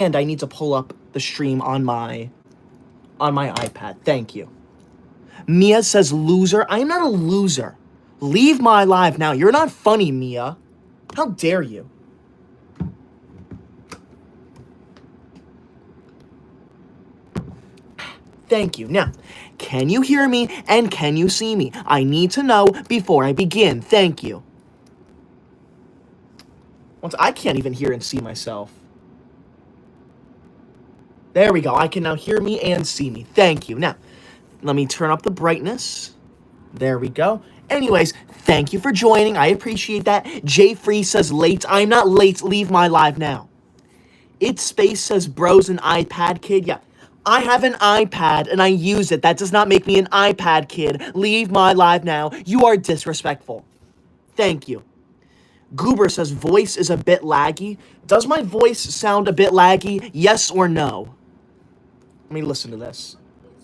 And I need to pull up the stream on my iPad. Thank you. Mia says loser. I am not a loser. Leave my live now. You're not funny, Mia. How dare you? Thank you. Now, can you hear me and can you see me? I need to know before I begin. Thank you. Once I can't even hear and see myself. There we go. I can now hear me and see me. Thank you. Now, let me turn up the brightness. There we go. Anyways, thank you for joining. I appreciate that. Jay Free says late. I'm not late. Leave my live now. It's Space says bro's an iPad kid. Yeah. I have an iPad and I use it. That does not make me an iPad kid. Leave my live now. You are disrespectful. Thank you. Goober says voice is a bit laggy. Does my voice sound a bit laggy? Yes or no? Let me listen to this.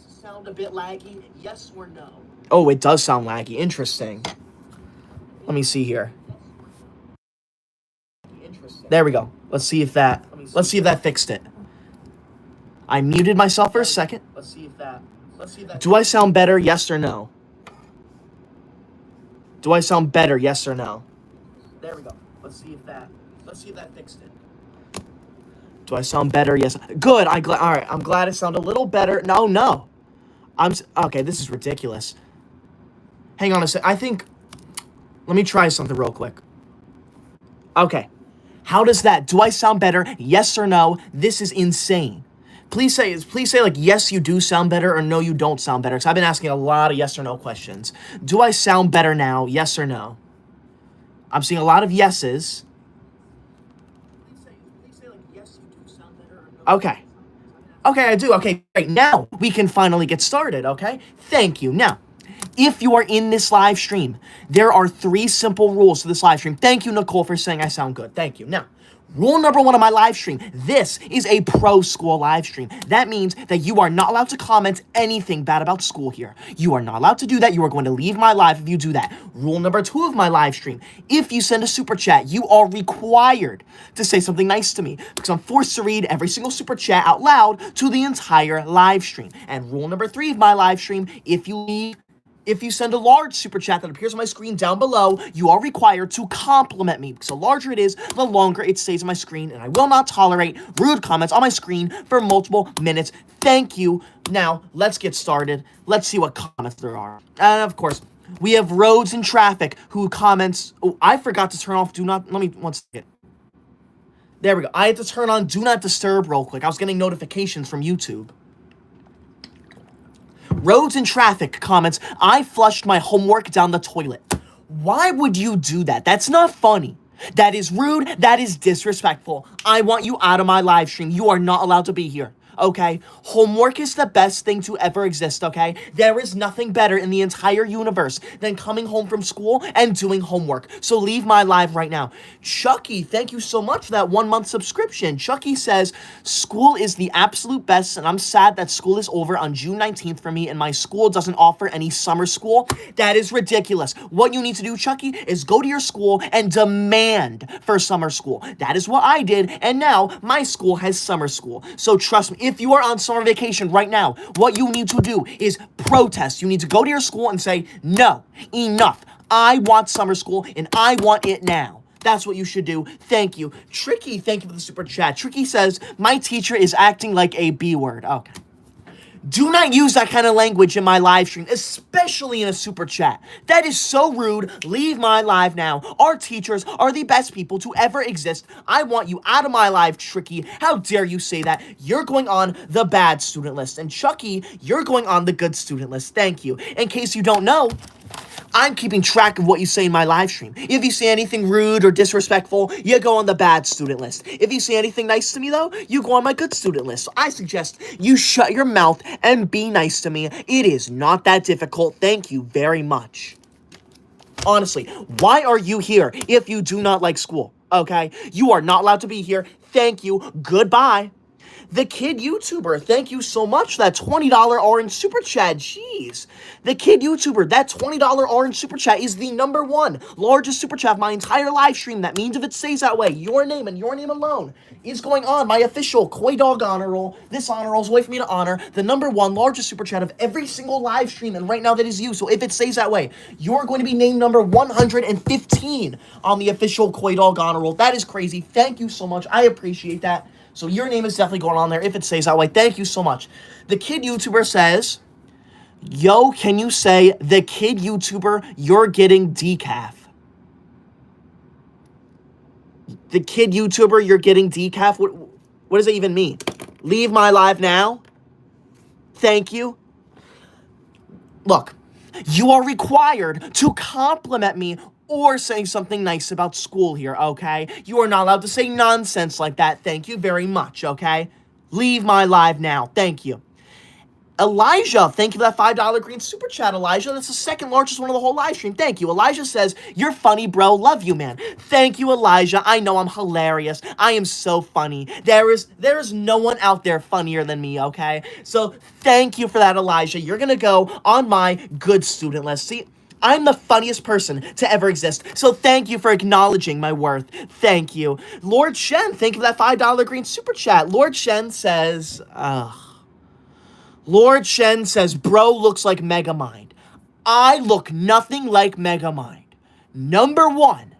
Sound a bit laggy? Yes or no? Oh, it does sound laggy. Interesting. Let me see here. There we go. Let's see if that fixed it. I muted myself for a second. Let's see if that. Do I sound better? Yes or no? Do I sound better? Yes or no? There we go. Let's see if that fixed it. Do I sound better? Yes. Good. All right. I'm glad it sounded a little better. No. Okay. This is ridiculous. Hang on a sec. Let me try something real quick. Okay. How does that? Do I sound better? Yes or no? This is insane. Please say like, yes, you do sound better, or no, you don't sound better. Because I've been asking a lot of yes or no questions. Do I sound better now? Yes or no? I'm seeing a lot of yeses. Please say like, yes, you do sound better, or no. Okay. Okay, I do. Okay, great. Now we can finally get started, okay? Thank you. Now, if you are in this live stream, there are 3 simple rules to this live stream. Thank you, Nicole, for saying I sound good. Thank you. Now, rule number 1 of my live stream. This is a pro school live stream. That means that you are not allowed to comment anything bad about school here. You are not allowed to do that. You are going to leave my live if you do that. Rule number 2 of my live stream. If you send a super chat, you are required to say something nice to me because I'm forced to read every single super chat out loud to the entire live stream. And rule number 3 of my live stream, if you send a large super chat that appears on my screen down below, you are required to compliment me. Because the larger it is, the longer it stays on my screen. And I will not tolerate rude comments on my screen for multiple minutes. Thank you. Now, let's get started. Let's see what comments there are. And of course, we have Roads and Traffic who comments. Oh, I forgot to turn off let me, one second. There we go. I had to turn on Do Not Disturb real quick. I was getting notifications from YouTube. Roads and Traffic comments, I flushed my homework down the toilet. Why would you do that? That's not funny. That is rude. That is disrespectful. I want you out of my live stream. You are not allowed to be here. Okay? Homework is the best thing to ever exist, okay? There is nothing better in the entire universe than coming home from school and doing homework. So leave my live right now. Chucky, thank you so much for that 1-month subscription. Chucky says, school is the absolute best, and I'm sad that school is over on June 19th for me, and my school doesn't offer any summer school. That is ridiculous. What you need to do, Chucky, is go to your school and demand for summer school. That is what I did, and now my school has summer school. So trust me, if you are on summer vacation right now, what you need to do is protest. You need to go to your school and say, no, enough. I want summer school and I want it now. That's what you should do. Thank you. Tricky, thank you for the super chat. Tricky says, my teacher is acting like a B word. Okay. Do not use that kind of language in my live stream, especially in a super chat. That is so rude. Leave my live now. Our teachers are the best people to ever exist. I want you out of my live, Tricky. How dare you say that? You're going on the bad student list. And Chucky, you're going on the good student list. Thank you. In case you don't know, I'm keeping track of what you say in my live stream. If you say anything rude or disrespectful, you go on the bad student list. If you say anything nice to me, though, you go on my good student list. So I suggest you shut your mouth and be nice to me. It is not that difficult. Thank you very much. Honestly, why are you here if you do not like school? Okay? You are not allowed to be here. Thank you. Goodbye. The Kid YouTuber, thank you so much for that $20 orange super chat. Jeez. The Kid YouTuber, that $20 orange super chat is the number one largest super chat of my entire live stream. That means if it stays that way, your name and your name alone is going on my official Koi Dog honor roll. This honor roll is a way for me to honor the number one largest super chat of every single live stream, and right now that is you. So if it stays that way, you're going to be named number 115 on the official Koi Dog honor roll. That is crazy. Thank you so much. I appreciate that. So your name is definitely going on there if it stays that way. Thank you so much. The Kid YouTuber says, yo, can you say, the Kid YouTuber, you're getting decaf? The Kid YouTuber, you're getting decaf? What does it even mean? Leave my live now? Thank you. Look, you are required to compliment me or saying something nice about school here, okay? You are not allowed to say nonsense like that. Thank you very much, okay? Leave my live now. Thank you. Elijah, thank you for that $5 green super chat, Elijah. That's the second largest one of the whole live stream. Thank you. Elijah says, you're funny, bro. Love you, man. Thank you, Elijah. I know I'm hilarious. I am so funny. There is no one out there funnier than me, okay? So thank you for that, Elijah. You're going to go on my good student list. See, I'm the funniest person to ever exist, so thank you for acknowledging my worth. Thank you. Lord Shen, thank you for that $5 green super chat. Lord Shen says, bro looks like Megamind. I look nothing like Megamind. Number one,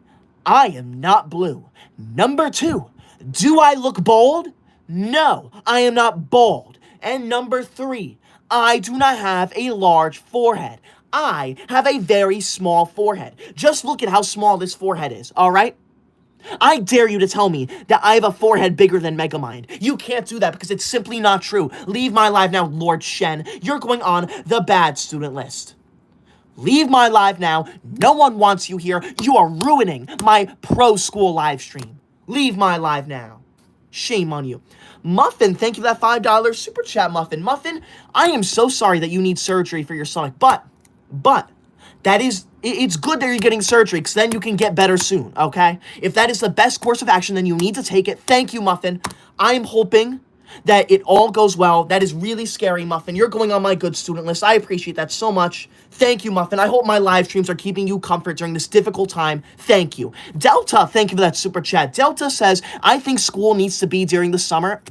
I am not blue. Number two, do I look bald? No, I am not bald. And number three, I do not have a large forehead. I have a very small forehead. Just look at how small this forehead is, all right? I dare you to tell me that I have a forehead bigger than Megamind. You can't do that because it's simply not true. Leave my live now, Lord Shen. You're going on the bad student list. Leave my live now. No one wants you here. You are ruining my pro school live stream. Leave my live now. Shame on you. Muffin, thank you for that $5 super chat, Muffin. Muffin, I am so sorry that you need surgery for your stomach, but it's good that you're getting surgery because then you can get better soon, okay? If that is the best course of action, then you need to take it. Thank you, Muffin. I am hoping that it all goes well. That is really scary, Muffin. You're going on my good student list. I appreciate that so much. Thank you, Muffin. I hope my live streams are keeping you comfort during this difficult time. Thank you. Delta, thank you for that super chat. Delta says, I think school needs to be during the summer.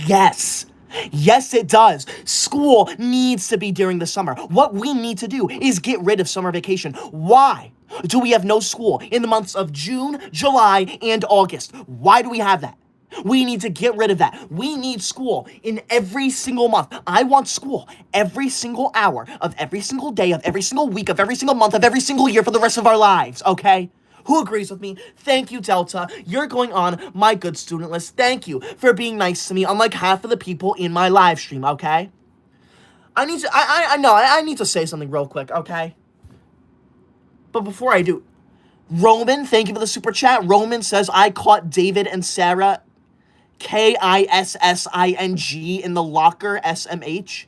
Yes. Yes, it does. School needs to be during the summer. What we need to do is get rid of summer vacation. Why do we have no school in the months of June, July, and August? Why do we have that? We need to get rid of that. We need school in every single month. I want school every single hour of every single day of every single week of every single month of every single year for the rest of our lives, okay? Who agrees with me? Thank you, Delta. You're going on my good student list. Thank you for being nice to me, unlike half of the people in my live stream, okay? I need to say something real quick, okay? But before I do, Roman, thank you for the super chat. Roman says, I caught David and Sarah, Kissing, in the locker, SMH.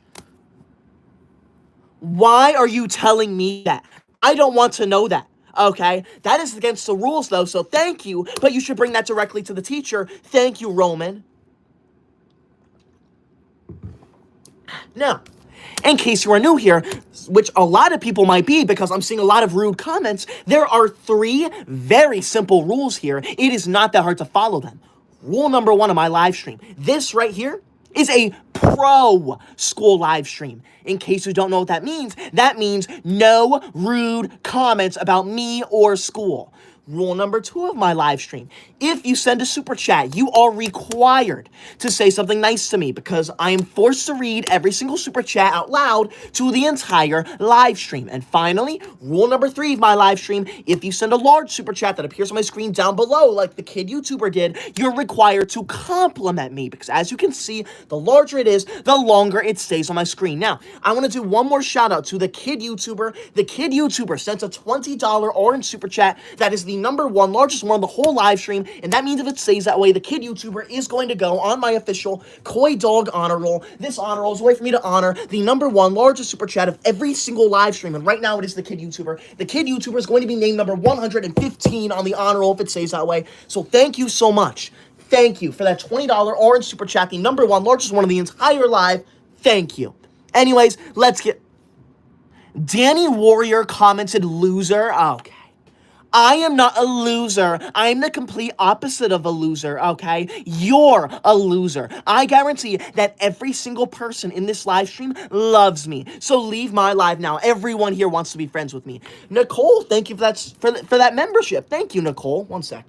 Why are you telling me that? I don't want to know that. Okay, that is against the rules, though, so thank you, but you should bring that directly to the teacher. Thank you, Roman. Now, in case you are new here, which a lot of people might be because I'm seeing a lot of rude comments, there are 3 very simple rules here. It is not that hard to follow them. Rule number 1 of my live stream. This right here is a pro school live stream. In case you don't know what that means no rude comments about me or school. Rule number 2 of my live stream. If you send a super chat, you are required to say something nice to me because I am forced to read every single super chat out loud to the entire live stream. And finally, rule number 3 of my live stream, if you send a large super chat that appears on my screen down below like the Kid YouTuber did, you're required to compliment me because as you can see, the larger it is, the longer it stays on my screen. Now, I want to do one more shout out to the Kid YouTuber. The Kid YouTuber sent a $20 orange super chat that is the number 1 largest one of the whole live stream, and that means if it stays that way, the Kid YouTuber is going to go on my official Koi Dog honor roll. This honor roll is a way for me to honor the number 1 largest super chat of every single live stream, and right now it is the Kid YouTuber. The Kid YouTuber is going to be named number 115 on the honor roll if it stays that way, so thank you so much. thank you for that $20 orange super chat, the number one largest one of the entire live. Thank you. Anyways, let's get... Danny Warrior commented loser. Okay. I am not a loser. I'm the complete opposite of a loser, okay? You're a loser. I guarantee that every single person in this live stream loves me. So leave my live now. Everyone here wants to be friends with me. Nicole, thank you for that membership. Thank you, Nicole. One sec.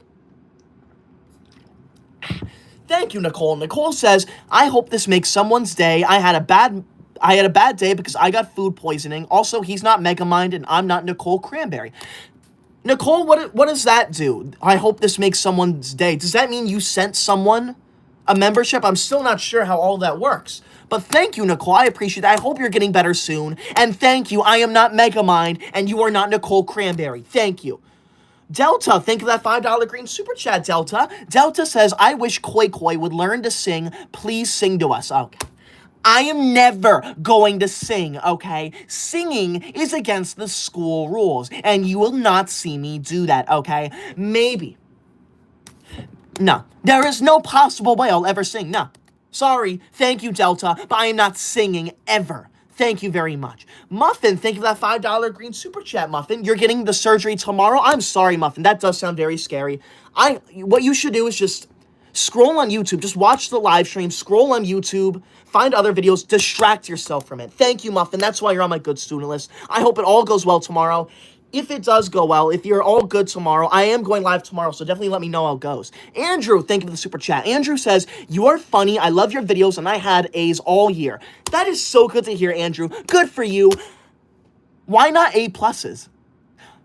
Thank you, Nicole. Nicole says, I hope this makes someone's day. I had a bad day because I got food poisoning. Also, he's not Megamind and I'm not Nicole Cranberry. Nicole, what does that do? I hope this makes someone's day. Does that mean you sent someone a membership? I'm still not sure how all that works. But thank you, Nicole. I appreciate that. I hope you're getting better soon. And thank you. I am not Megamind, and you are not Nicole Cranberry. Thank you. Delta, thank you for that $5 green super chat, Delta. Delta says, I wish Koi Koi would learn to sing. Please sing to us. Okay. I am never going to sing, okay? Singing is against the school rules, and you will not see me do that, okay? Maybe. No. There is no possible way I'll ever sing. No. Sorry. Thank you, Delta, but I am not singing ever. Thank you very much. Muffin, thank you for that $5 green super chat, Muffin. You're getting the surgery tomorrow? I'm sorry, Muffin. That does sound very scary. What you should do is just scroll on YouTube. Just watch the live stream. Scroll on YouTube. Find other videos. Distract yourself from it. Thank you, Muffin. That's why you're on my good student list. I hope it all goes well tomorrow. If it does go well, if you're all good tomorrow, I am going live tomorrow, so definitely let me know how it goes. Andrew, thank you for the super chat. Andrew says, you are funny. I love your videos, and I had A's all year. That is so good to hear, Andrew. Good for you. Why not A pluses?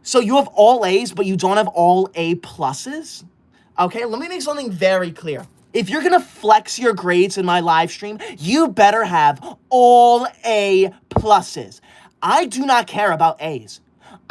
So you have all A's, but you don't have all A pluses? Okay, let me make something very clear. If you're going to flex your grades in my live stream, you better have all A pluses. I do not care about A's.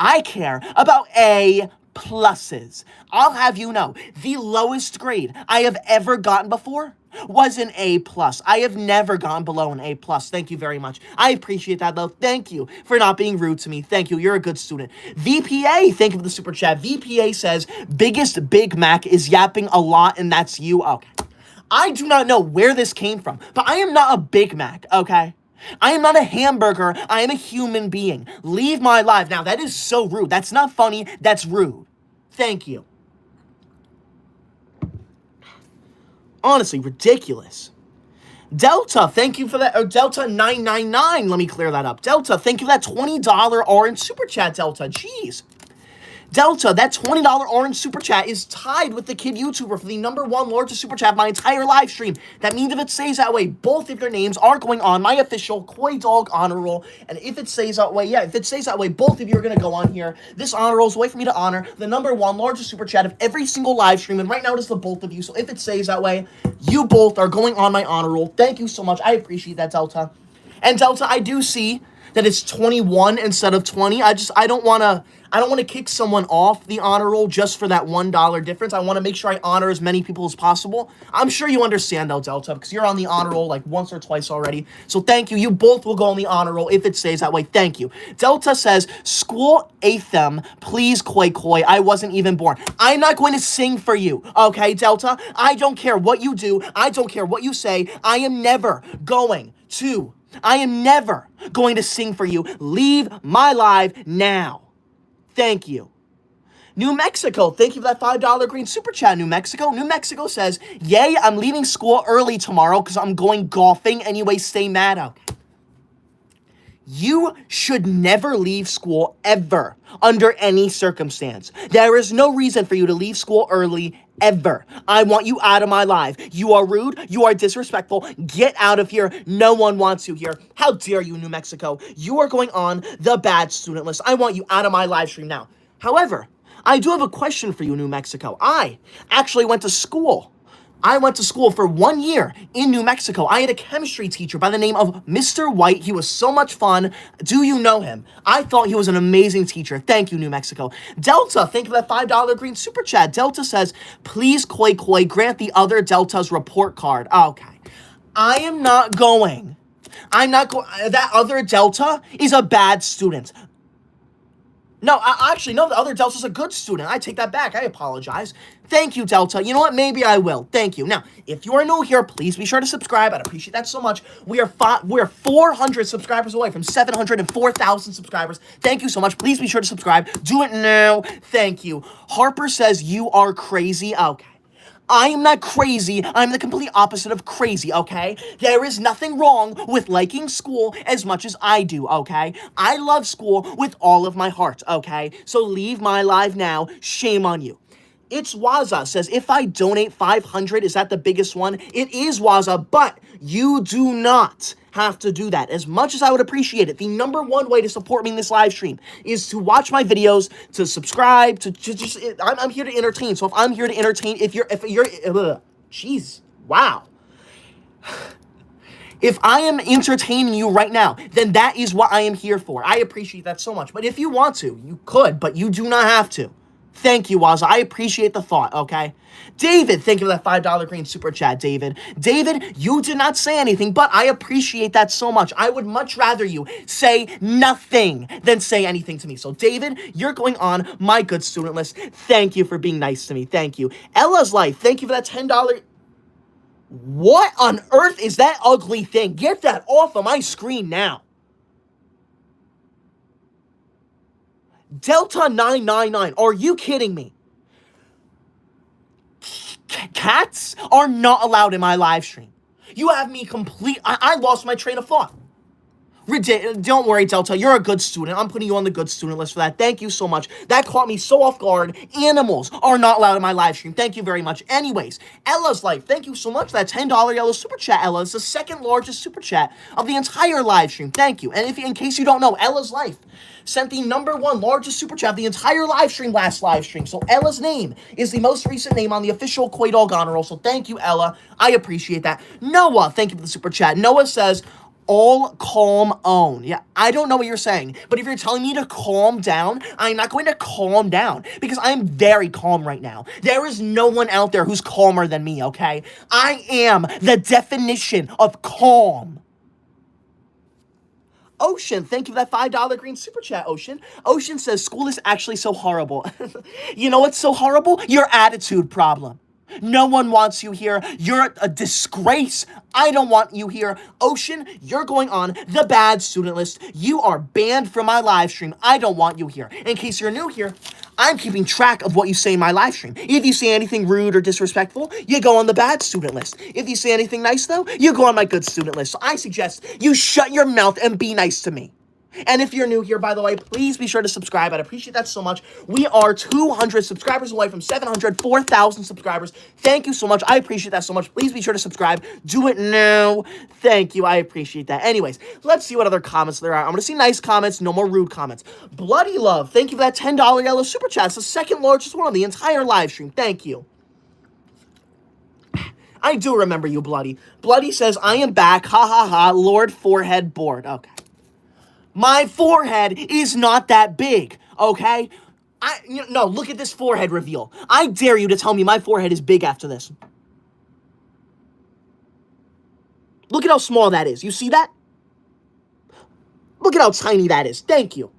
I care about A pluses. I'll have you know, the lowest grade I have ever gotten before was an A plus. I have never gone below an A plus. Thank you very much. I appreciate that, though. Thank you for not being rude to me. Thank you. You're a good student. VPA, thank you for the super chat. VPA says, biggest Big Mac is yapping a lot, and that's you. Okay. I do not know where this came from, but I am not a Big Mac, okay? I am not a hamburger. I am a human being. Leave my life. Now, that is so rude. That's not funny. That's rude. Thank you. Honestly, ridiculous. Delta, thank you for that. Delta 999. Let me clear that up. Delta, thank you for that $20 orange super chat, Delta. Jeez. Delta, that $20 orange super chat is tied with the kid YouTuber for the #1 largest super chat of my entire live stream. That means if it stays that way, both of your names are going on my official Koi Dog honor roll. And if it stays that way, if it stays that way, both of you are going to go on here. This honor roll is a way for me to honor the #1 largest super chat of every single live stream. And right now it is the both of you. So if it stays that way, you both are going on my honor roll. Thank you so much. I appreciate that, Delta. And Delta, I do see that it's 21 instead of 20. I don't want to kick someone off the honor roll just for that $1 difference. I want to make sure I honor as many people as possible. I'm sure you understand though, Delta, because you're on the honor roll like once or twice already. So thank you. You both will go on the honor roll if it stays that way. Thank you. Delta says, school anthem, please, Koi Koi. I wasn't even born. I'm not going to sing for you, okay, Delta? I don't care what you do. I don't care what you say. I am never going to sing for you. Leave my live now. Thank you. New Mexico, thank you for that $5 green super chat, New Mexico. New Mexico says, yay, I'm leaving school early tomorrow because I'm going golfing. Anyway, stay mad out. You should never leave school ever, under any circumstance. There is no reason for you to leave school early ever. I want you out of my life. You are rude. You are disrespectful. Get out of here. No one wants you here. How dare you, New Mexico? You are going on the bad student list. I want you out of my live stream now. However, I do have a question for you, New Mexico. I actually went to school. I went to school for 1 year in New Mexico. I had a chemistry teacher by the name of Mr. White. He was so much fun. Do you know him? I thought he was an amazing teacher. Thank you, New Mexico. Delta, thank you for that $5 green super chat. Delta says, please, Koi Koi, grant the other Delta's report card. Okay. I am not going. I'm not going. That other Delta is a bad student. No, actually, no, the other Delta's a good student. I take that back. I apologize. Thank you, Delta. You know what? Maybe I will. Thank you. Now, if you are new here, please be sure to subscribe. I'd appreciate that so much. We are 400 subscribers away from 704,000 subscribers. Thank you so much. Please be sure to subscribe. Do it now. Thank you. Harper says you are crazy. Okay. I am not crazy. I'm the complete opposite of crazy, okay? There is nothing wrong with liking school as much as I do, okay? I love school with all of my heart, okay? So leave my live now. Shame on you. It's Waza says, if I donate 500, is that the biggest one? It is Waza, but you do not have to do that. As much as I would appreciate it, the number one way to support me in this live stream is to watch my videos, to subscribe, to just, I'm here to entertain. So if I'm here to entertain, if you're, jeez, wow. If I am entertaining you right now, then that is what I am here for. I appreciate that so much. But if you want to, you could, but you do not have to. Thank you, Waza. I appreciate the thought, okay? David, thank you for that $5 green super chat, David. David, you did not say anything, but I appreciate that so much. I would much rather you say nothing than say anything to me. So, David, you're going on my good student list. Thank you for being nice to me. Thank you. Ella's Life, thank you for that $10. What on earth is that ugly thing? Get that off of my screen now. Delta 999, are you kidding me? Cats are not allowed in my live stream. You have me I lost my train of thought. Don't worry, Delta. You're a good student. I'm putting you on the good student list for that. Thank you so much. That caught me so off guard. Animals are not allowed in my live stream. Thank you very much. Anyways, Ella's Life. Thank you so much for that $10 yellow super chat, Ella. It's the second largest super chat of the entire live stream. Thank you. And if in case you don't know, Ella's Life sent the number one largest super chat of the entire live stream last live stream. So Ella's name is the most recent name on the official Quaid Dog honor roll. So thank you, Ella. I appreciate that. Noah, thank you for the super chat. Noah says, all calm own. Yeah, I don't know what you're saying, but if you're telling me to calm down, I'm not going to calm down because I'm very calm right now. There is no one out there who's calmer than me, okay? I am the definition of calm. Ocean, thank you for that $5 green super chat, Ocean. Ocean says, school is actually so horrible. You know what's so horrible? Your attitude problem. No one wants you here. You're a disgrace. I don't want you here. Ocean, you're going on the bad student list. You are banned from my live stream. I don't want you here. In case you're new here, I'm keeping track of what you say in my live stream. If you say anything rude or disrespectful, you go on the bad student list. If you say anything nice, though, you go on my good student list. So I suggest you shut your mouth and be nice to me. And if you're new here, by the way, please be sure to subscribe. I'd appreciate that so much. We are 200 subscribers away from 704,000 subscribers. Thank you so much. I appreciate that so much. Please be sure to subscribe. Do it now. Thank you. I appreciate that. Anyways, let's see what other comments there are. I'm going to see nice comments, no more rude comments. Bloody Love, thank you for that $10 yellow super chat. It's the second largest one on the entire live stream. Thank you. I do remember you, Bloody. Bloody says, I am back. Ha ha ha. Lord Forehead bored. Okay. My forehead is not that big, okay? No, look at this forehead reveal. I dare you to tell me my forehead is big after this. Look at how small that is. You see that? Look at how tiny that is. Thank you.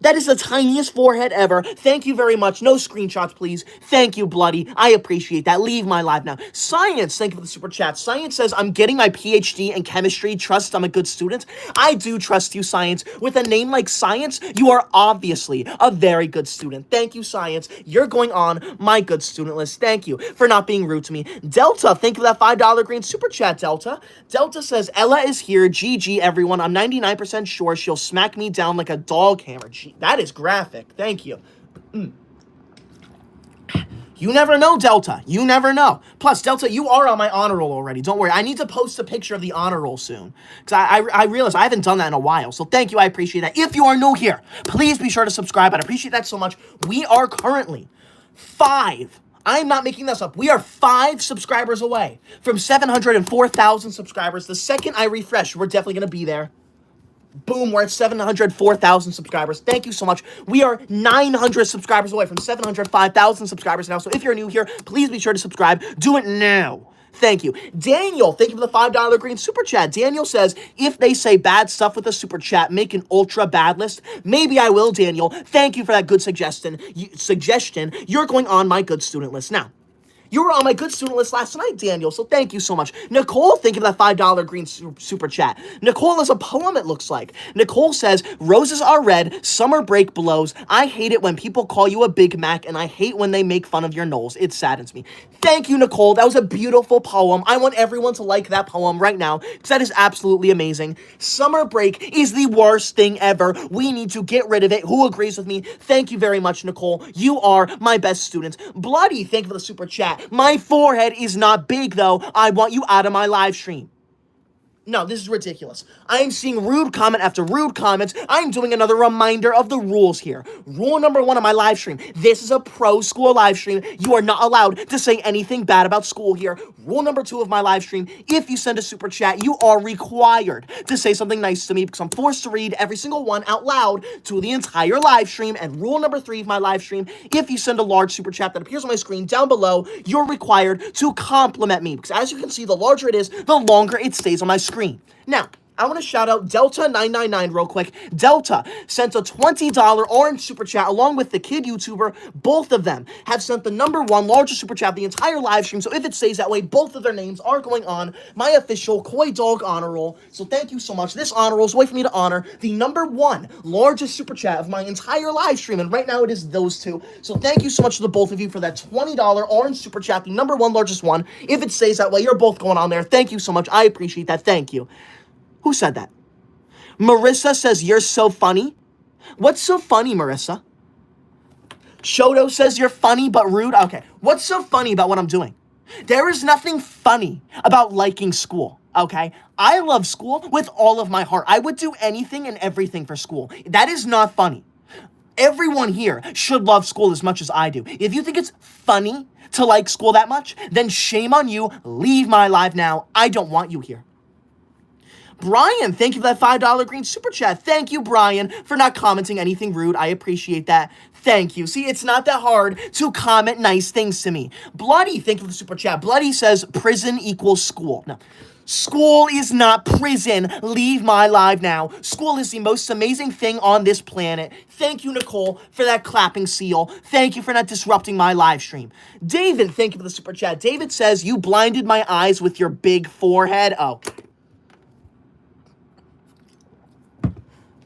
That is the tiniest forehead ever. Thank you very much. No screenshots, please. Thank you, Bloody. I appreciate that. Leave my live now. Science, thank you for the super chat. Science says, I'm getting my PhD in chemistry. Trust I'm a good student. I do trust you, Science. With a name like Science, you are obviously a very good student. Thank you, Science. You're going on my good student list. Thank you for not being rude to me. Delta, thank you for that $5 green super chat, Delta. Delta says, Ella is here. GG, everyone. I'm 99% sure she'll smack me down like a dog hammer. That is graphic. Thank you. You never know, Delta. You never know. Plus, Delta, you are on my honor roll already. Don't worry. I need to post a picture of the honor roll soon. Because I realize I haven't done that in a while. So thank you. I appreciate that. If you are new here, please be sure to subscribe. I'd appreciate that so much. We are currently 5. I'm not making this up. We are 5 subscribers away from 704,000 subscribers. The second I refresh, we're definitely going to be there. Boom, we're at 704,000 subscribers. Thank you so much. We are 900 subscribers away from 705,000 subscribers now. So if you're new here, please be sure to subscribe. Do it now. Thank you. Daniel, thank you for the $5 green super chat. Daniel says, if they say bad stuff with a super chat, make an ultra bad list. Maybe I will, Daniel. Thank you for that good suggestion. You're going on my good student list. Now, you were on my good student list last night, Daniel, so thank you so much. Nicole, thank you for that $5 green super chat. Nicole has a poem, it looks like. Nicole says, roses are red, summer break blows. I hate it when people call you a Big Mac, and I hate when they make fun of your nose. It saddens me. Thank you, Nicole. That was a beautiful poem. I want everyone to like that poem right now, because that is absolutely amazing. Summer break is the worst thing ever. We need to get rid of it. Who agrees with me? Thank you very much, Nicole. You are my best student. Bloody, thank you for the super chat. My forehead is not big, though. I want you out of my live stream. No, this is ridiculous. I am seeing rude comment after rude comments. I'm doing another reminder of the rules here. Rule number 1 of my live stream. This is a pro school live stream. You are not allowed to say anything bad about school here. Rule number 2 of my live stream. If you send a super chat, you are required to say something nice to me because I'm forced to read every single one out loud to the entire live stream. And rule number 3 of my live stream. If you send a large super chat that appears on my screen down below, you're required to compliment me because as you can see, the larger it is, the longer it stays on my screen. Now, I want to shout out Delta999 real quick. Delta sent a $20 orange super chat along with the kid YouTuber. Both of them have sent the number 1 largest super chat of the entire live stream. So if it stays that way, both of their names are going on my official Koi Dog honor roll. So thank you so much. This honor roll is a way for me to honor the number 1 largest super chat of my entire live stream. And right now it is those two. So thank you so much to the both of you for that $20 orange super chat, the number 1 largest one. If it stays that way, you're both going on there. Thank you so much. I appreciate that. Thank you. Who said that? Marissa says, you're so funny. What's so funny, Marissa? Shoto says, you're funny but rude. Okay, what's so funny about what I'm doing? There is nothing funny about liking school, okay? I love school with all of my heart. I would do anything and everything for school. That is not funny. Everyone here should love school as much as I do. If you think it's funny to like school that much, then shame on you. Leave my live now. I don't want you here. Brian, thank you for that $5 green super chat. Thank you, Brian, for not commenting anything rude. I appreciate that. Thank you. See, it's not that hard to comment nice things to me. Bloody, thank you for the super chat. Bloody says prison equals school. No. School is not prison. Leave my live now. School is the most amazing thing on this planet. Thank you, Nicole, for that clapping seal. Thank you for not disrupting my live stream. David, thank you for the super chat. David says, you blinded my eyes with your big forehead. Oh.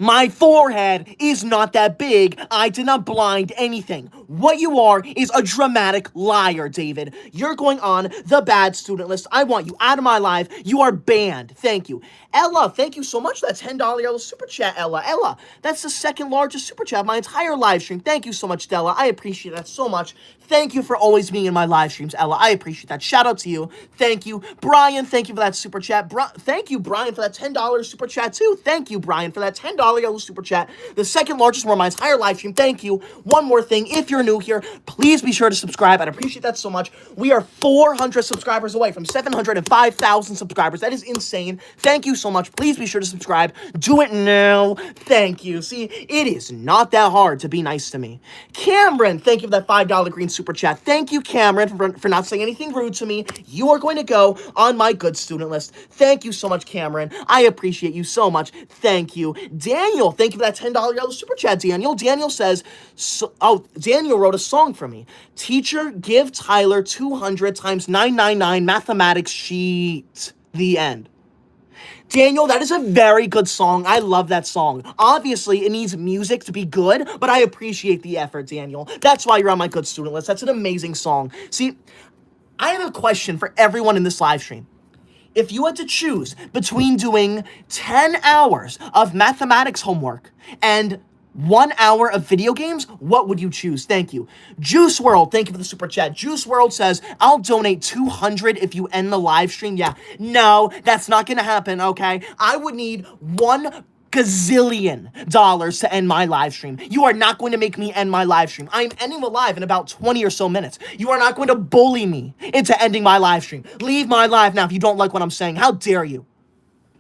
My forehead is not that big. I did not blind anything. What you are is a dramatic liar, David. You're going on the bad student list. I want you out of my life. You are banned. Thank you. Ella, thank you so much. That's $10 yellow super chat, Ella. Ella, that's the second largest super chat of my entire live stream. Thank you so much, Della. I appreciate that so much. Thank you for always being in my live streams, Ella. I appreciate that. Shout out to you. Thank you. Brian, thank you for that super chat. Thank you, Brian, for that $10 super chat, too. Thank you, Brian, for that $10 yellow super chat. The second largest one of my entire live stream. Thank you. One more thing. If you're new here, please be sure to subscribe. I'd appreciate that so much. We are 400 subscribers away from 705,000 subscribers. That is insane. Thank you so much. Please be sure to subscribe. Do it now. Thank you. See, it is not that hard to be nice to me. Cameron, thank you for that $5 green super chat. Thank you, Cameron, for not saying anything rude to me. You are going to go on my good student list. Thank you so much, Cameron. I appreciate you so much. Thank you. Daniel, thank you for that $10 yellow super chat, Daniel. Daniel says, Daniel wrote a song for me. Teacher, give Tyler 200 times 999 mathematics sheet. The end. Daniel, that is a very good song. I love that song. Obviously, it needs music to be good, but I appreciate the effort, Daniel. That's why you're on my good student list. That's an amazing song. See, I have a question for everyone in this live stream. If you had to choose between doing 10 hours of mathematics homework and 1 hour of video games, what would you choose? Thank you. Juice World, thank you for the super chat. Juice World says, I'll donate 200 if you end the live stream. Yeah, no, that's not gonna happen, okay? I would need $1 gazillion to end my live stream. You are not going to make me end my live stream. I'm ending the live in about 20 or so minutes. You are not going to bully me into ending my live stream. Leave my live now if you don't like what I'm saying. How dare you?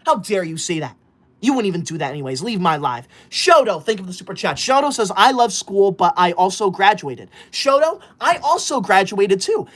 How dare you say that? You wouldn't even do that anyways. Leave my live. Shoto, thank you for the super chat. Shoto says, I love school, but I also graduated. Shoto, I also graduated too.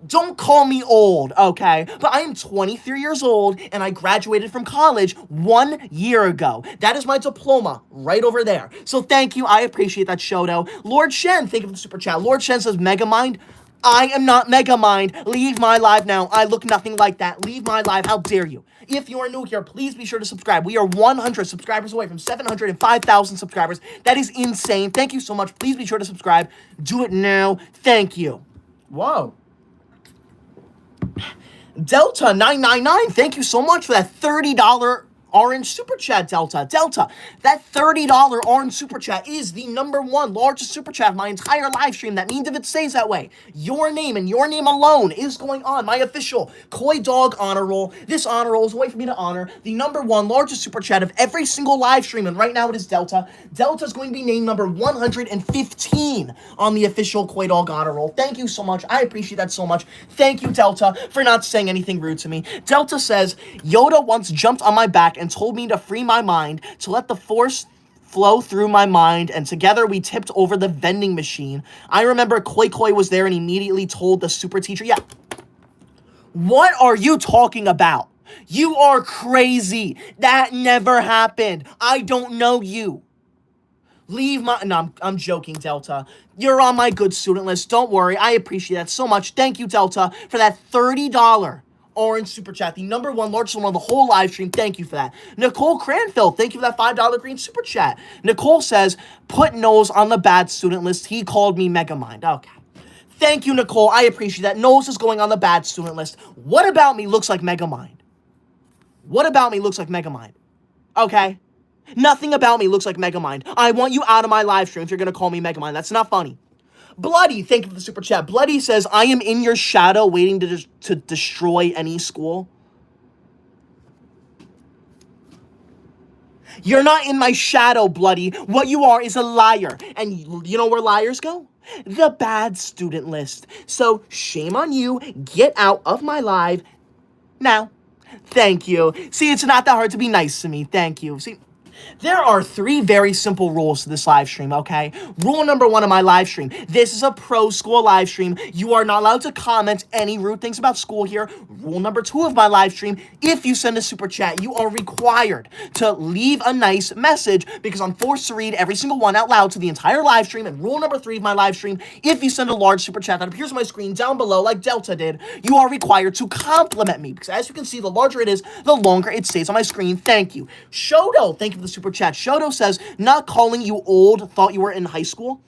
Don't call me old, okay? But I am 23 years old and I graduated from college 1 year ago. That is my diploma right over there. So thank you. I appreciate that, Shoto. Lord Shen, thank you for the super chat. Lord Shen says, Megamind. I am not Megamind. Leave my live now. I look nothing like that. Leave my live. How dare you? If you are new here, please be sure to subscribe. We are 100 subscribers away from 705,000 subscribers. That is insane. Thank you so much. Please be sure to subscribe. Do it now. Thank you. Whoa. Delta 999, thank you so much for that $30 orange super chat, Delta. That $30 orange super chat is the #1 largest super chat of my entire live stream. That means if it stays that way, your name and your name alone is going on my official Koi Dog honor roll. This honor roll is a way for me to honor the #1 largest super chat of every single live stream, and right now it is Delta. Delta is going to be named number 115 on the official Koi Dog honor roll. Thank you so much. I appreciate that so much. Thank you, Delta, for not saying anything rude to me. Delta says, Yoda once jumped on my back and told me to free my mind, to let the force flow through my mind, and together we tipped over the vending machine. I remember Koi Koi was there and immediately told the super teacher, yeah. What are you talking about? You are crazy. That never happened. I don't know you. Leave my... No, I'm joking, Delta. You're on my good student list. Don't worry. I appreciate that so much. Thank you, Delta, for that $30 orange super chat, the #1 largest one on the whole live stream. Thank you for that. Nicole Cranfield, thank you for that $5 green super chat. Nicole says, put Knowles on the bad student list. He called me Megamind. Okay. Thank you, Nicole. I appreciate that. Knowles is going on the bad student list. What about me looks like Megamind? What about me looks like Megamind? Okay. Nothing about me looks like Megamind. I want you out of my live stream if you're going to call me Megamind. That's not funny. Bloody, thank you for the super chat. Bloody says, I am in your shadow waiting to destroy any school. You're not in my shadow, Bloody. What you are is a liar. And you know where liars go? The bad student list. So shame on you. Get out of my live now. Thank you. See, it's not that hard to be nice to me. Thank you. See, there are 3 very simple rules to this live stream, okay? Rule #1 of my live stream. This is a pro school live stream. You are not allowed to comment any rude things about school here. Rule #2 of my live stream, if you send a super chat, you are required to leave a nice message because I'm forced to read every single one out loud to the entire live stream. And rule #3 of my live stream, if you send a large super chat that appears on my screen down below like Delta did, you are required to compliment me because as you can see, the larger it is, the longer it stays on my screen. Thank you. Shoto, thank you for the super chat. Shoto says, not calling you old, thought you were in high school.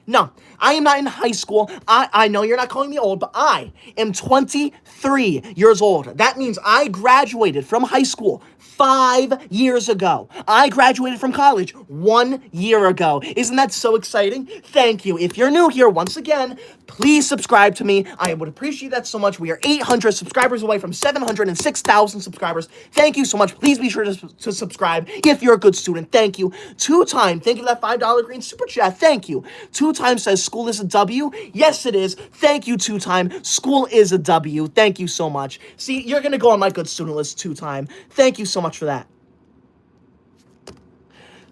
No, I am not in high school. I know you're not calling me old, but I am 23 years old. That means I graduated from high school 5 years ago. I graduated from college 1 year ago. Isn't that so exciting? Thank you. If you're new here, once again, please subscribe to me. I would appreciate that so much. We are 800 subscribers away from 706,000 subscribers. Thank you so much. Please be sure to subscribe if you're a good student. Thank you. 2-time, thank you for that $5 green super chat. Thank you. 2-time says school is a W. Yes, it is. Thank you, 2-time. School is a W. Thank you so much. See, you're going to go on my good student list, 2-time. Thank you so much for that.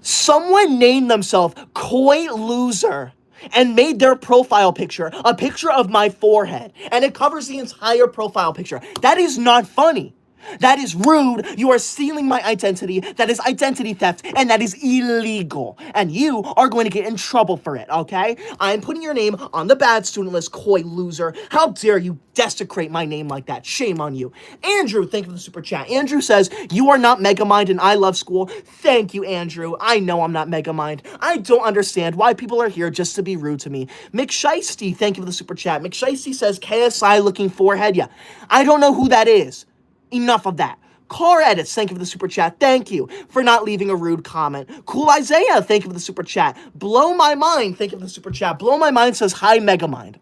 Someone named themselves Koi Loser and made their profile picture a picture of my forehead, and it covers the entire profile picture. That is not funny. That is rude. You are stealing my identity. That is identity theft, and that is illegal. And you are going to get in trouble for it, okay? I am putting your name on the bad student list, Koi Loser. How dare you desecrate my name like that? Shame on you. Andrew, thank you for the super chat. Andrew says, you are not Megamind and I love school. Thank you, Andrew. I know I'm not Megamind. I don't understand why people are here just to be rude to me. McSheisty, thank you for the super chat. McSheisty says, KSI looking forehead. Yeah, I don't know who that is. Enough of that. Car Edits, thank you for the super chat. Thank you for not leaving a rude comment. Cool Isaiah, thank you for the super chat. Blow My Mind, thank you for the super chat. Blow My Mind says, hi, Megamind.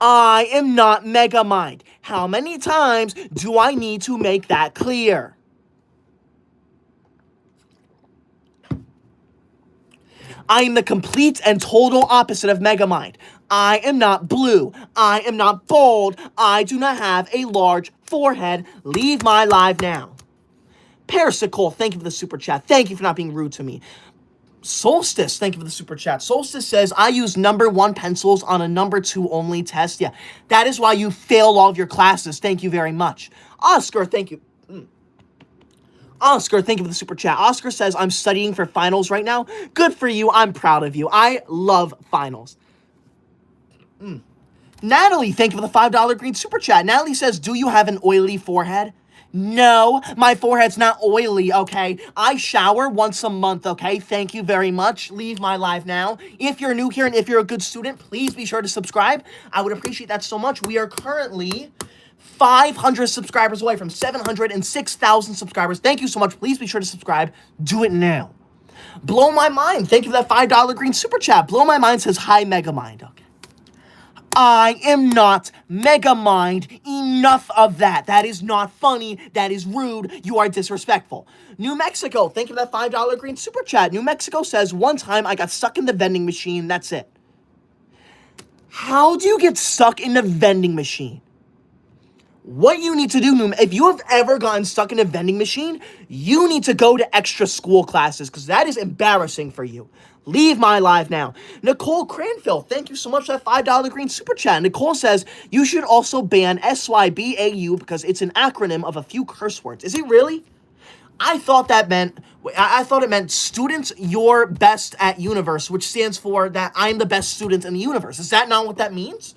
I am not Megamind. How many times do I need to make that clear? I am the complete and total opposite of Megamind. I am not blue. I am not bold. I do not have a large forehead. Leave my live now. Persicle, thank you for the super chat. Thank you for not being rude to me. Solstice, thank you for the super chat. Solstice says, I use number 1 pencils on a number 2 only test. Yeah, that is why you fail all of your classes. Thank you very much. Oscar, thank you. Oscar, thank you for the super chat. Oscar says, I'm studying for finals right now. Good for you. I'm proud of you. I love finals. Natalie, thank you for the $5 green super chat. Natalie says, do you have an oily forehead? No, my forehead's not oily, okay? I shower once a month, okay? Thank you very much. Leave my live now. If you're new here and if you're a good student, please be sure to subscribe. I would appreciate that so much. We are currently 500 subscribers away from 706,000 subscribers. Thank you so much. Please be sure to subscribe. Do it now. Blow My Mind. Thank you for that $5 green super chat. Blow My Mind says, hi, Megamind. Okay. I am not Megamind. Enough of that. That is not funny. That is rude. You are disrespectful. New Mexico, thank you for that $5 green super chat. New Mexico says, one time I got stuck in the vending machine. That's it. How do you get stuck in the vending machine? What you need to do, if you have ever gotten stuck in a vending machine, you need to go to extra school classes because that is embarrassing for you. Leave my live now. Nicole Cranfield, thank you so much for that $5 green super chat. Nicole says, you should also ban SYBAU because it's an acronym of a few curse words. Is it really? I thought it meant students you're best at universe, which stands for that I'm the best student in the universe. Is that not what that means?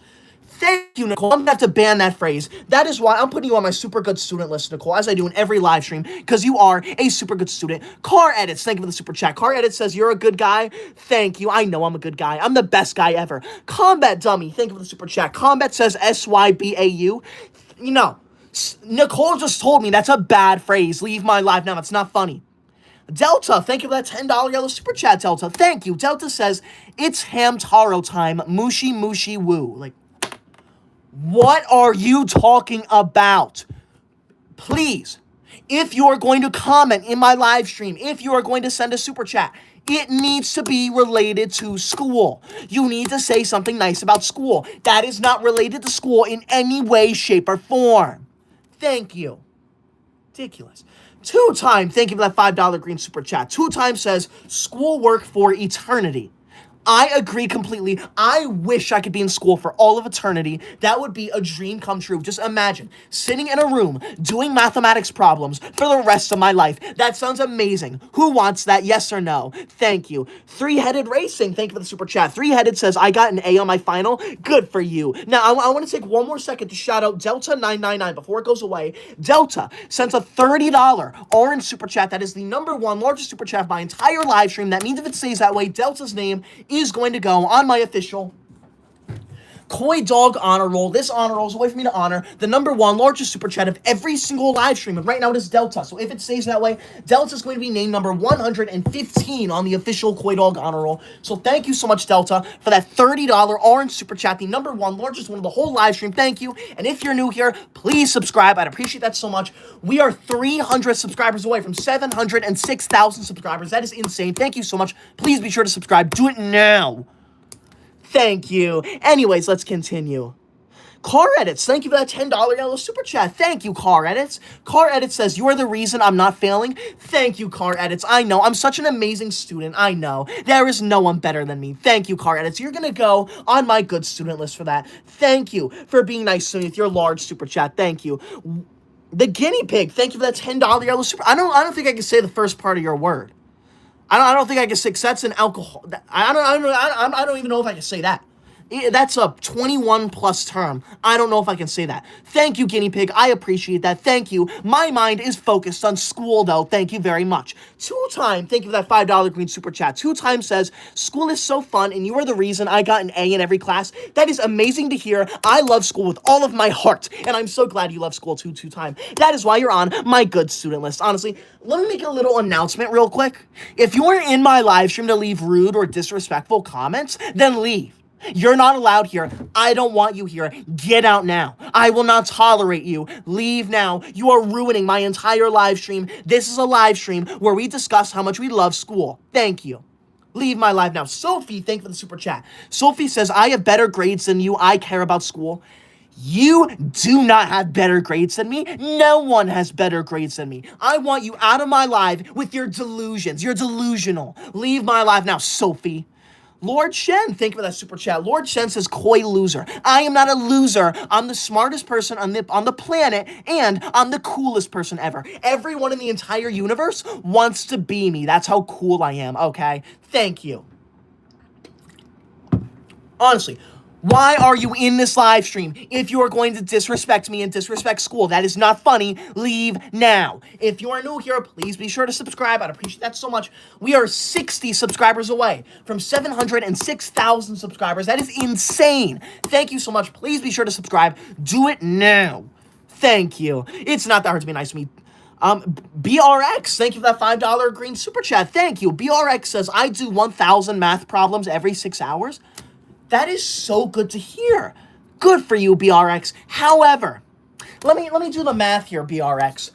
Thank you, Nicole. I'm going to have to ban that phrase. That is why I'm putting you on my super good student list, Nicole, as I do in every live stream, because you are a super good student. Car Edits, thank you for the super chat. Car Edits says, you're a good guy. Thank you. I know I'm a good guy. I'm the best guy ever. Combat Dummy, thank you for the super chat. Combat says SYBAU. You know, Nicole just told me that's a bad phrase. Leave my live now. It's not funny. Delta, thank you for that $10 yellow super chat, Delta. Thank you. Delta says, it's Hamtaro time. Mushy, mushy, woo. Like, what are you talking about? Please, if you are going to comment in my live stream, if you are going to send a super chat, it needs to be related to school. You need to say something nice about school. That is not related to school in any way, shape, or form. Thank you. Ridiculous. Two Time, thank you for that $5 green super chat. Two Time says, schoolwork for eternity. I agree completely. I wish I could be in school for all of eternity. That would be a dream come true. Just imagine sitting in a room doing mathematics problems for the rest of my life. That sounds amazing. Who wants that? Yes or no? Thank you. Three-Headed Racing, thank you for the super chat. Three-Headed says, I got an A on my final. Good for you. Now, I want to take one more second to shout out Delta999 before it goes away. Delta sent a $30 orange super chat. That is the #1 largest super chat of my entire live stream. That means if it stays that way, Delta's name is going to go on my official Koi Dog honor roll. This honor roll is a way for me to honor the #1 largest super chat of every single live stream. And right now it is Delta. So if it stays that way, Delta is going to be named number 115 on the official Koi Dog honor roll. So thank you so much, Delta, for that $30 orange super chat, the #1 largest one of the whole live stream. Thank you. And if you're new here, please subscribe. I'd appreciate that so much. We are 300 subscribers away from 706,000 subscribers. That is insane. Thank you so much. Please be sure to subscribe. Do it now. Thank you. Anyways, let's continue. Car Edits, thank you for that $10 yellow super chat. Thank you, Car Edits. Car Edits says, you are the reason I'm not failing. Thank you, Car Edits. I know. I'm such an amazing student. I know. There is no one better than me. Thank you, Car Edits. You're going to go on my good student list for that. Thank you for being nice to me with your large super chat. Thank you. The Guinea Pig, thank you for that $10 yellow super. I don't think I can say the first part of your word. I don't think I can say, because that's an alcohol. I don't even know if I can say that. That's a 21 plus term. I don't know if I can say that. Thank you, Guinea Pig. I appreciate that. Thank you. My mind is focused on school, though. Thank you very much. Two Time, thank you for that $5 green super chat. Two Time says, school is so fun, and you are the reason I got an A in every class. That is amazing to hear. I love school with all of my heart, and I'm so glad you love school too, Two Time. That is why you're on my good student list. Honestly, let me make a little announcement real quick. If you are in my live stream to leave rude or disrespectful comments, then leave. You're not allowed here. I don't want you here. Get out now. I will not tolerate you. Leave now. You are ruining my entire live stream. This is a live stream where we discuss how much we love school. Thank you. Leave my live now. Sophie, thank you for the super chat. Sophie says, I have better grades than you. I care about school. You do not have better grades than me. No one has better grades than me. I want you out of my life with your delusions. You're delusional. Leave my life now, Sophie. Lord Shen, thank you for that super chat. Lord Shen says, coy loser. I am not a loser. I'm the smartest person on the planet, and I'm the coolest person ever. Everyone in the entire universe wants to be me. That's how cool I am, okay? Thank you. Honestly, why are you in this live stream if you are going to disrespect me and disrespect school? That is not funny. Leave now. If you are new here, please be sure to subscribe. I'd appreciate that so much. We are 60 subscribers away from 706,000 subscribers. That is insane. Thank you so much. Please be sure to subscribe. Do it now. Thank you. It's not that hard to be nice to me. BRX, thank you for that $5 green super chat. Thank you. BRX says, I do 1,000 math problems every 6 hours. That is so good to hear. Good for you, BRX. However, let me do the math here, BRX.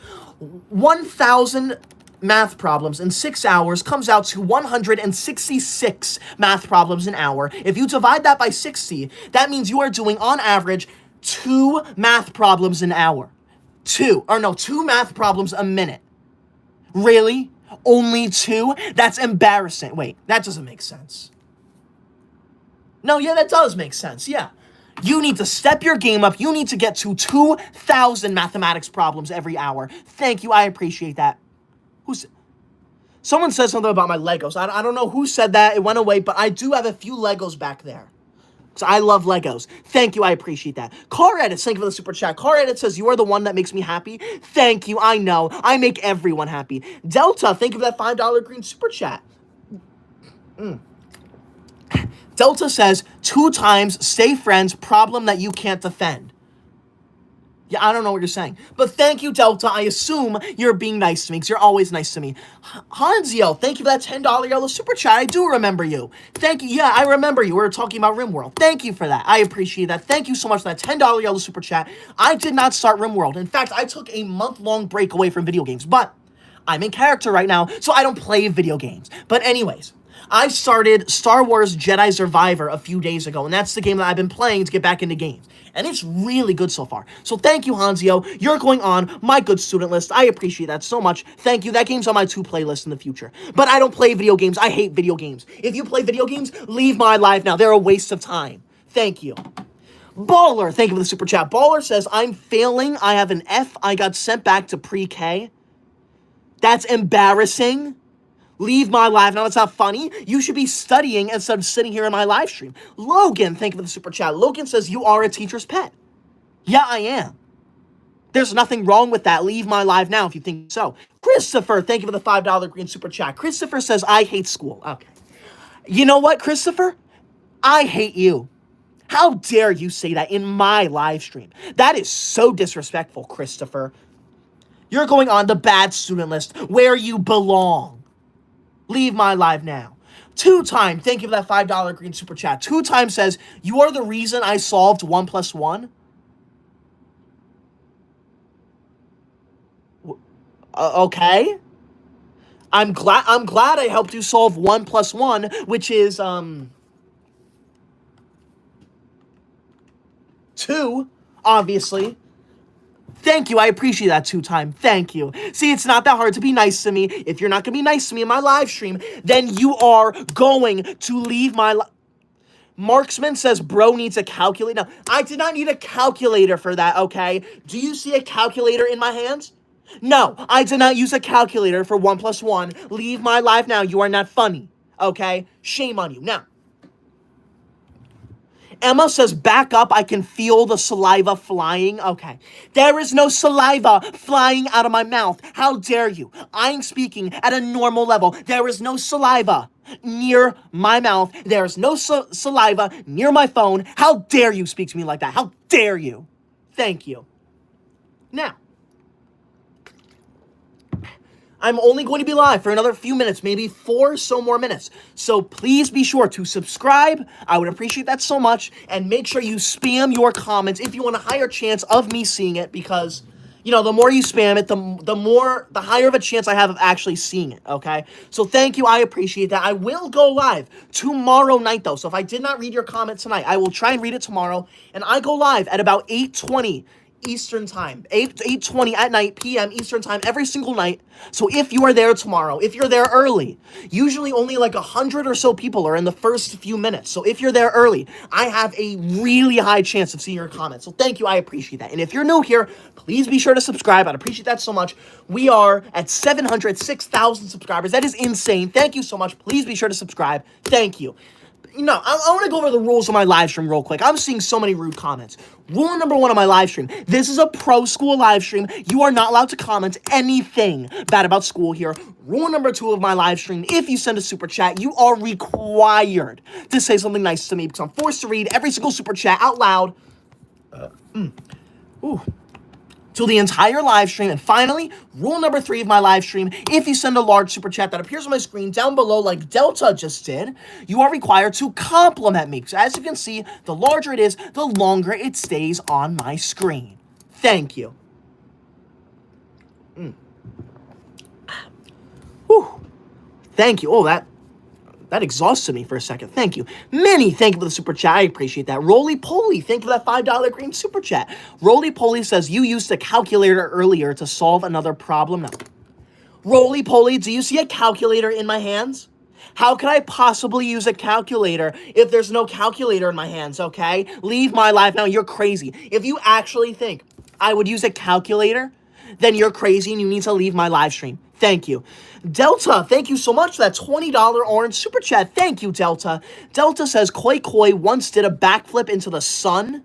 1,000 math problems in 6 hours comes out to 166 math problems an hour. If you divide that by 60, that means you are doing, on average, 2 math problems an hour. 2 math problems a minute. Really? Only 2? That's embarrassing. Wait, that doesn't make sense. No, yeah, that does make sense, yeah. You need to step your game up. You need to get to 2,000 mathematics problems every hour. Thank you, I appreciate that. Someone said something about my Legos. I don't know who said that. It went away, but I do have a few Legos back there. So I love Legos. Thank you, I appreciate that. Car Edits, thank you for the super chat. Car Edits says, you are the one that makes me happy. Thank you, I know. I make everyone happy. Delta, thank you for that $5 green super chat. Delta says, 2 times, stay friends, problem that you can't defend. Yeah, I don't know what you're saying. But thank you, Delta. I assume you're being nice to me, because you're always nice to me. Hanzio, thank you for that $10 yellow super chat. I do remember you. Thank you. Yeah, I remember you. We were talking about RimWorld. Thank you for that. I appreciate that. Thank you so much for that $10 yellow super chat. I did not start RimWorld. In fact, I took a month-long break away from video games, but I'm in character right now, so I don't play video games. But anyways, I started Star Wars Jedi Survivor a few days ago, and that's the game that I've been playing to get back into games. And it's really good so far. So thank you, Hanzio. You're going on my good student list. I appreciate that so much. Thank you. That game's on my to play list in the future. But I don't play video games. I hate video games. If you play video games, leave my life now. They're a waste of time. Thank you. Baller, thank you for the super chat. Baller says, I'm failing. I have an F. I got sent back to pre-K. That's embarrassing. Leave my life. Now, it's not funny. You should be studying instead of sitting here in my live stream. Logan, thank you for the super chat. Logan says, you are a teacher's pet. Yeah, I am. There's nothing wrong with that. Leave my life now if you think so. Christopher, thank you for the $5 green super chat. Christopher says, I hate school. Okay. You know what, Christopher? I hate you. How dare you say that in my live stream? That is so disrespectful, Christopher. You're going on the bad student list where you belong. Leave my live now. 2-time, thank you for that $5 green super chat. 2-time says, you are the reason I solved 1 + 1. Okay. I'm glad I helped you solve 1 + 1, which is 2, obviously. Thank you. I appreciate that 2-time. Thank you. See, it's not that hard to be nice to me. If you're not going to be nice to me in my live stream, then you are going to leave my Marksman says, bro needs a calculator. No, I did not need a calculator for that, okay? Do you see a calculator in my hands? No, I did not use a calculator for 1 + 1. Leave my life now. You are not funny, okay? Shame on you. Now, Emma says, back up, I can feel the saliva flying. Okay. There is no saliva flying out of my mouth. How dare you? I'm speaking at a normal level. There is no saliva near my mouth. There is no saliva near my phone. How dare you speak to me like that? How dare you? Thank you. Now, I'm only going to be live for another few minutes, maybe 4 or so more minutes. So please be sure to subscribe. I would appreciate that so much. And make sure you spam your comments if you want a higher chance of me seeing it, because You know, the more you spam it, the higher of a chance I have of actually seeing it, okay? So thank you, I appreciate that. I will go live tomorrow night, though. So if I did not read your comment tonight, I will try and read it tomorrow. And I go live at about 8:20 Eastern time, 8:20 at night, p.m. Eastern time, every single night. So if you are there tomorrow, if you're there early, usually only like 100 or so people are in the first few minutes. So if you're there early, I have a really high chance of seeing your comments. So thank you, I appreciate that. And if you're new here, please be sure to subscribe. I'd appreciate that so much. We are at 706,000 subscribers. That is insane. Thank you so much. Please be sure to subscribe. Thank you. You know, I want to go over the rules of my live stream real quick. I'm seeing so many rude comments. Rule number 1 of my live stream. This is a pro school live stream. You are not allowed to comment anything bad about school here. Rule number 2 of my live stream. If you send a super chat, you are required to say something nice to me because I'm forced to read every single super chat out loud. To the entire live stream. And finally, rule number 3 of my live stream, if you send a large super chat that appears on my screen down below like Delta just did, you are required to compliment me. So as you can see, the larger it is, the longer it stays on my screen. Thank you. Whew. Thank you. Oh, that exhausted me for a second. Thank you. Minnie, thank you for the super chat. I appreciate that. Roly Poly, thank you for that $5 green super chat. Roly Poly says, you used a calculator earlier to solve another problem. No. Roly Poly, do you see a calculator in my hands? How could I possibly use a calculator if there's no calculator in my hands, okay? Leave my life now. You're crazy. If you actually think I would use a calculator, then you're crazy and you need to leave my live stream. Thank you. Delta, thank you so much for that $20 orange super chat. Thank you, Delta. Delta says, Koi Koi once did a backflip into the sun.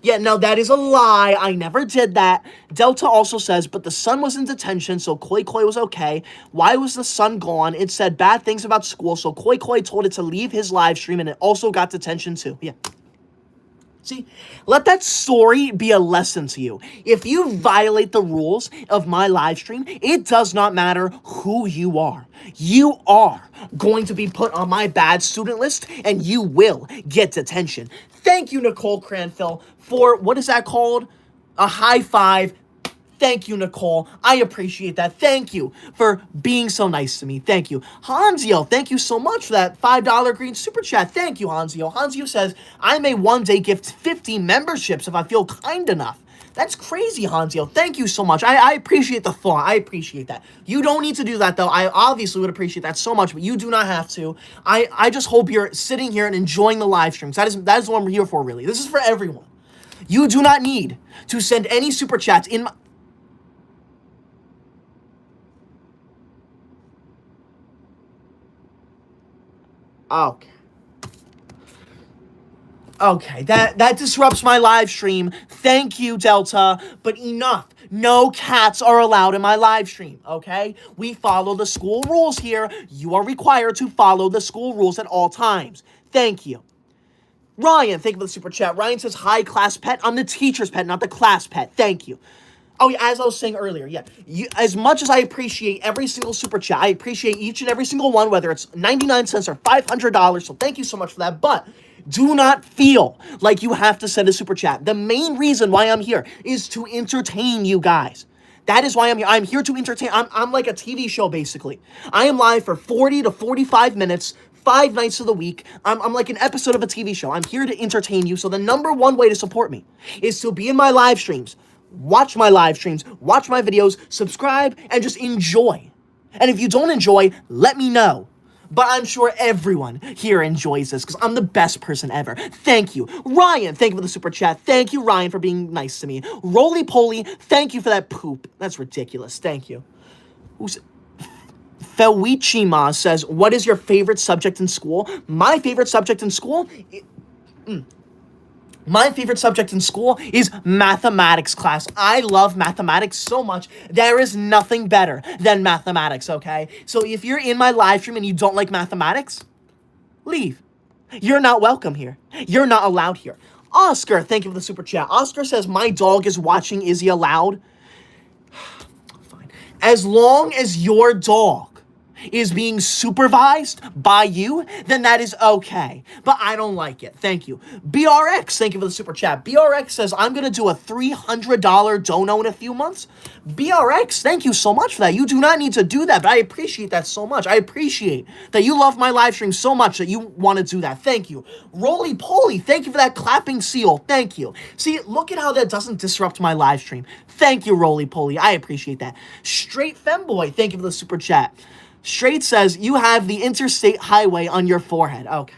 Yeah, no, that is a lie. I never did that. Delta also says, but the sun was in detention, so Koi Koi was okay. Why was the sun gone? It said bad things about school, so Koi Koi told it to leave his live stream, and it also got detention too. Yeah. See, let that story be a lesson to you. If you violate the rules of my live stream, it does not matter who you are. You are going to be put on my bad student list, and you will get detention. Thank you, Nicole Cranfill, for, what is that called? A high five. Thank you, Nicole. I appreciate that. Thank you for being so nice to me. Thank you. Hanzio, thank you so much for that $5 green super chat. Thank you, Hanzio. Hanzio says, I may one day gift 50 memberships if I feel kind enough. That's crazy, Hanzio. Thank you so much. I appreciate the thought. I appreciate that. You don't need to do that, though. I obviously would appreciate that so much, but you do not have to. I just hope you're sitting here and enjoying the live streams. That is what I'm here for, really. This is for everyone. You do not need to send any super chats in my... Okay. Okay, that disrupts my live stream. Thank you, Delta, but enough. No cats are allowed in my live stream, okay? We follow the school rules here. You are required to follow the school rules at all times. Thank you. Ryan, thank you for the super chat. Ryan says, hi, class pet. I'm the teacher's pet, not the class pet. Thank you. Oh, yeah, as I was saying earlier, yeah. As much as I appreciate every single super chat, I appreciate each and every single one, whether it's 99 cents or $500, so thank you so much for that. But do not feel like you have to send a super chat. The main reason why I'm here is to entertain you guys. That is why I'm here. I'm here to entertain. I'm like a TV show, basically. I am live for 40 to 45 minutes, 5 nights of the week. I'm like an episode of a TV show. I'm here to entertain you. So the number one way to support me is to be in my live streams. Watch my live streams, watch my videos, subscribe, and just enjoy. And if you don't enjoy, let me know. But I'm sure everyone here enjoys this because I'm the best person ever. Thank you. Ryan, thank you for the super chat. Thank you, Ryan, for being nice to me. Roly Poly, thank you for that poop. That's ridiculous. Thank you. Who's... Fewichima says, what is your favorite subject in school? My favorite subject in school... My favorite subject in school is mathematics class. I love mathematics so much. There is nothing better than mathematics, okay? So if you're in my live stream and you don't like mathematics, leave. You're not welcome here. You're not allowed here. Oscar, thank you for the super chat. Oscar says, my dog is watching. Is he allowed? Fine. As long as your dog is being supervised by you, then that is okay. But I don't like it. Thank you. BRX, thank you for the super chat. BRX says, I'm going to do a $300 dono in a few months. BRX, thank you so much for that. You do not need to do that, but I appreciate that so much. I appreciate that you love my live stream so much that you want to do that. Thank you. Roly Poly, thank you for that clapping seal. Thank you. See, look at how that doesn't disrupt my live stream. Thank you, Roly Poly. I appreciate that. Straight Femboy, thank you for the super chat. Straight says, you have the interstate highway on your forehead. Okay.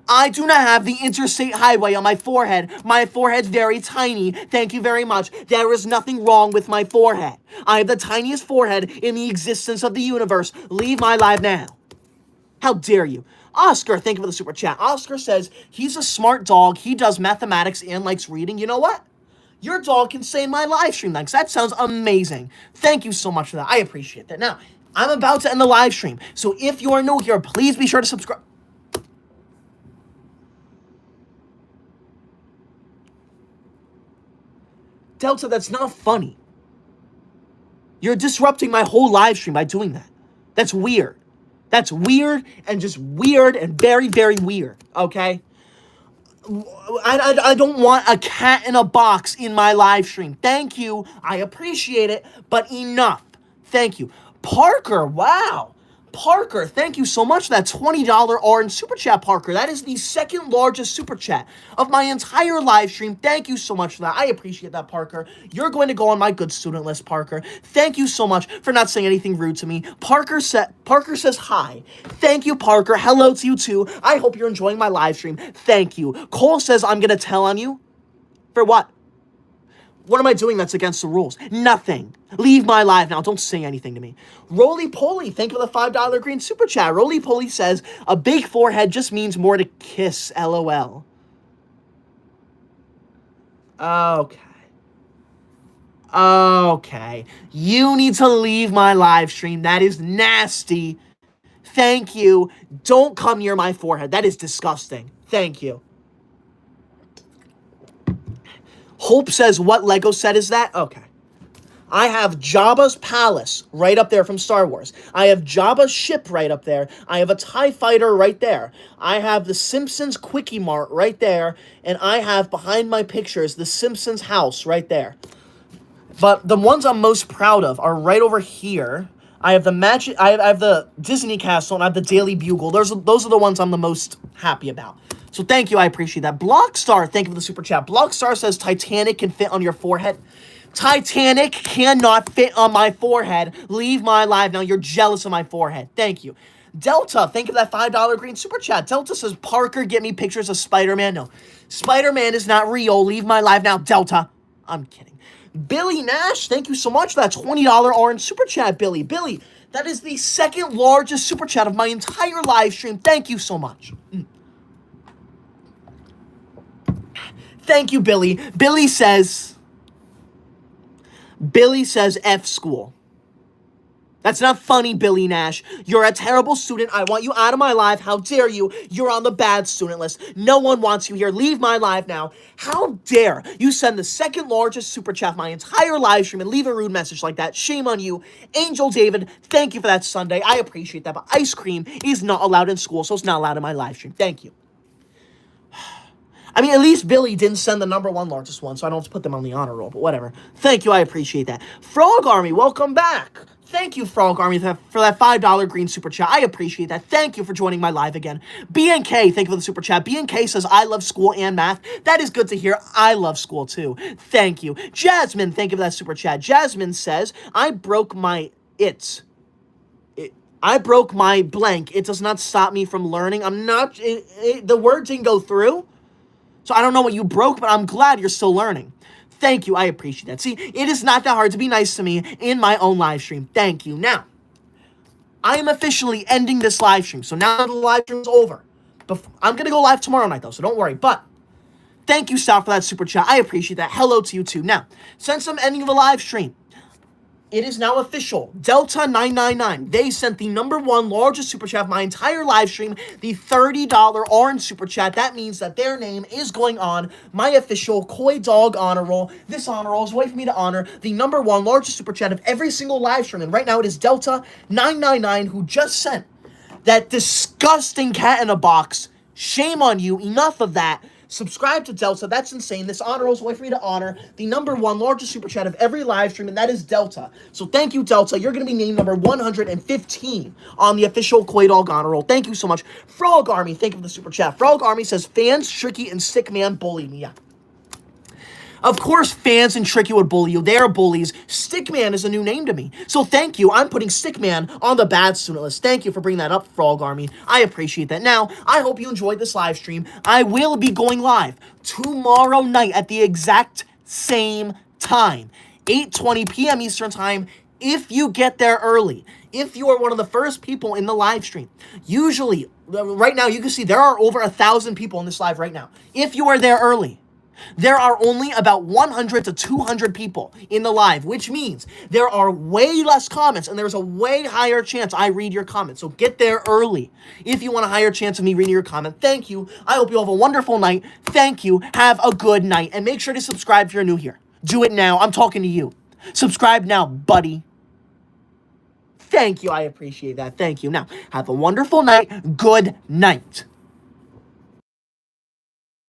I do not have the interstate highway on my forehead. My forehead's very tiny. Thank you very much. There is nothing wrong with my forehead. I have the tiniest forehead in the existence of the universe. Leave my life now. How dare you? Oscar, thank you for the super chat. Oscar says, he's a smart dog. He does mathematics and likes reading. You know what? Your dog can stay in my live stream then, 'cause that sounds amazing. Thank you so much for that. I appreciate that. Now, I'm about to end the live stream. So if you are new here, please be sure to subscribe. Delta, that's not funny. You're disrupting my whole live stream by doing that. That's weird. That's weird and just weird and very, very weird, okay? I don't want a cat in a box in my live stream. Thank you. I appreciate it, but enough. Thank you. Parker, wow. Parker, thank you so much for that $20 orange super chat, Parker. That is the second largest super chat of my entire live stream. Thank you so much for that. I appreciate that, Parker. You're going to go on my good student list, Parker. Thank you so much for not saying anything rude to me. Parker says hi. Thank you, Parker. Hello to you too. I hope you're enjoying my live stream. Thank you. Cole says I'm going to tell on you. For what? What am I doing that's against the rules? Nothing. Leave my live now. Don't say anything to me. Roly Poly, thank you for the $5 green super chat. Roly Poly says, a big forehead just means more to kiss, LOL. Okay. Okay. You need to leave my live stream. That is nasty. Thank you. Don't come near my forehead. That is disgusting. Thank you. Hope says, what Lego set is that? Okay. I have Jabba's palace right up there from Star Wars. I have Jabba's ship right up there. I have a TIE fighter right there. I have the Simpsons Quickie Mart right there. And I have, behind my pictures, the Simpsons house right there. But the ones I'm most proud of are right over here. I have the magic. I have the Disney Castle, and I have the Daily Bugle. Those are the ones I'm the most happy about. So thank you, I appreciate that. Blockstar, thank you for the super chat. Blockstar says Titanic can fit on your forehead. Titanic cannot fit on my forehead. Leave my live now. You're jealous of my forehead. Thank you. Delta, thank you for that $5 green super chat. Delta says, Parker, get me pictures of Spider-Man. No, Spider-Man is not real. Leave my live now, Delta. I'm kidding. Billy Nash, thank you so much for that $20 orange super chat, Billy. Billy, that is the second largest super chat of my entire live stream. Thank you so much. Thank you, Billy. Billy says F school. That's not funny, Billy Nash. You're a terrible student. I want you out of my life. How dare you? You're on the bad student list. No one wants you here. Leave my live now. How dare you send the second largest super chat of my entire live stream and leave a rude message like that? Shame on you. Angel David, thank you for that Sunday. I appreciate that, but ice cream is not allowed in school, so it's not allowed in my live stream. Thank you. I mean, at least Billy didn't send the number one largest one, so I don't have to put them on the honor roll, but whatever. Thank you, I appreciate that. Frog Army, welcome back. Thank you, Frog Army, for that $5 green super chat. I appreciate that. Thank you for joining my live again. BNK, thank you for the super chat. BNK says, I love school and math. That is good to hear. I love school, too. Thank you. Jasmine, thank you for that super chat. Jasmine says, I broke my blank. It does not stop me from learning. The word didn't go through. So I don't know what you broke, but I'm glad you're still learning. Thank you. I appreciate that. See, it is not that hard to be nice to me in my own live stream. Thank you. Now, I am officially ending this live stream. So now that the live stream is over, I'm going to go live tomorrow night, though, so don't worry. But thank you, Sal, for that super chat. I appreciate that. Hello to you, too. Now, since I'm ending the live stream, It is now official. Delta 999. They sent the #1 largest super chat of my entire live stream, the $30 orange super chat. That means that their name is going on my official Koi Dog honor roll. This honor roll is a way for me to honor the #1 largest super chat of every single live stream. And right now it is Delta 999 who just sent that disgusting cat in a box. Shame on you. Enough of that. Subscribe to Delta. That's insane. This honor roll is a way for me to honor the #1 largest super chat of every live stream, and that is Delta. So thank you, Delta. You're going to be named number 115 on the official Koi Dog honor roll. Thank you so much. Frog Army, thank you for the super chat. Frog Army says, fans, Tricky, and Stickman bully me. Yeah. Of course, fans and Tricky would bully you. They are bullies. Stickman is a new name to me. So thank you. I'm putting Stickman on the bad student list. Thank you for bringing that up, Frog Army. I appreciate that. Now, I hope you enjoyed this live stream. I will be going live tomorrow night at the exact same time, 8:20 p.m. Eastern Time, if you get there early. If you are one of the first people in the live stream. Usually, right now, you can see there are over 1,000 people in this live right now. If you are there early, there are only about 100 to 200 people in the live, which means there are way less comments and there's a way higher chance I read your comments. So get there early if you want a higher chance of me reading your comment. Thank you. I hope you have a wonderful night. Thank you. Have a good night. And make sure to subscribe if you're new here. Do it now. I'm talking to you. Subscribe now, buddy. Thank you. I appreciate that. Thank you. Now, have a wonderful night. Good night.